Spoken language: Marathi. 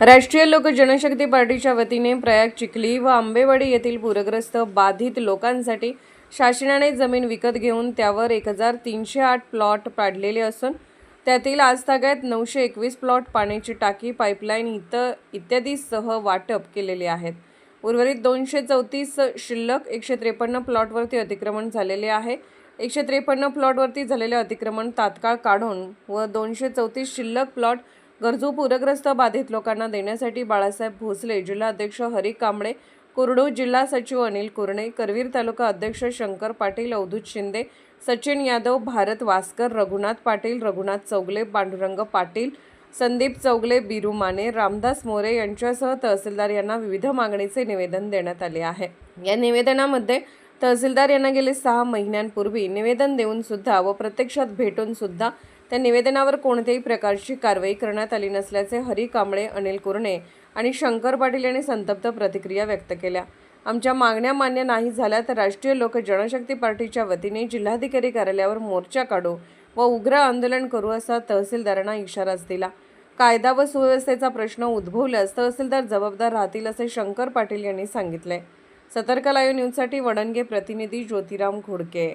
राष्ट्रीय लोक जनशक्ती पार्टीच्या वतीने प्रयाग चिखली व आंबेवाडी येथील पूरग्रस्त बाधित लोकांसाठी शासनाने जमीन विकत घेऊन त्यावर 1308 प्लॉट पाडलेले असून त्यातील आजतागायत 921 प्लॉट पाण्याची टाकी पाईपलाईन इत्यादीसह वाटप केलेले आहेत। उर्वरित 234 शिल्लक 153 प्लॉटवरती अतिक्रमण झालेले आहे। 153 प्लॉटवरती झालेले अतिक्रमण तात्काळ काढून व 234 शिल्लक प्लॉट गरजू पूरग्रस्त बाधित लोकांना देण्यासाठी बाळासाहेब भोसले, जिल्हाध्यक्ष हरी कांबळे, कुरडू, जिल्हा सचिव अनिल कुरणे, करवीर तालुका अध्यक्ष शंकर पाटील, अवधूत शिंदे, सचिन यादव, भारत वास्कर, रघुनाथ पाटील, रघुनाथ चौगले, पांडुरंग पाटील, संदीप चौगले, बिरू माने, रामदास मोरे यांच्यासह तहसीलदार यांना विविध मागणीचे निवेदन देण्यात आले आहे। या निवेदनामध्ये तहसीलदार यांना गेले 6 महिन्यांपूर्वी निवेदन देऊन सुद्धा व प्रत्यक्षात भेटून सुद्धा त्या निवेदनावर कोणत्याही प्रकारची कारवाई करण्यात आली नसल्याचे हरी कांबळे, अनिल कुरणे आणि शंकर पाटील यांनी संतप्त प्रतिक्रिया व्यक्त केल्या। आमच्या मागण्या मान्य नाही झाल्या तर राष्ट्रीय लोक जनशक्ती पार्टीच्या वतीने जिल्हाधिकारी कार्यालयावर मोर्चा काढू व उग्र आंदोलन करू असा तहसीलदारांना इशाराच दिला। कायदा व सुव्यवस्थेचा प्रश्न उद्भवल्यास तहसीलदार जबाबदार राहतील असे शंकर पाटील यांनी सांगितले। सतर्क लाईव्ह न्यूजसाठी वडणगे प्रतिनिधी ज्योतिराम घोडके।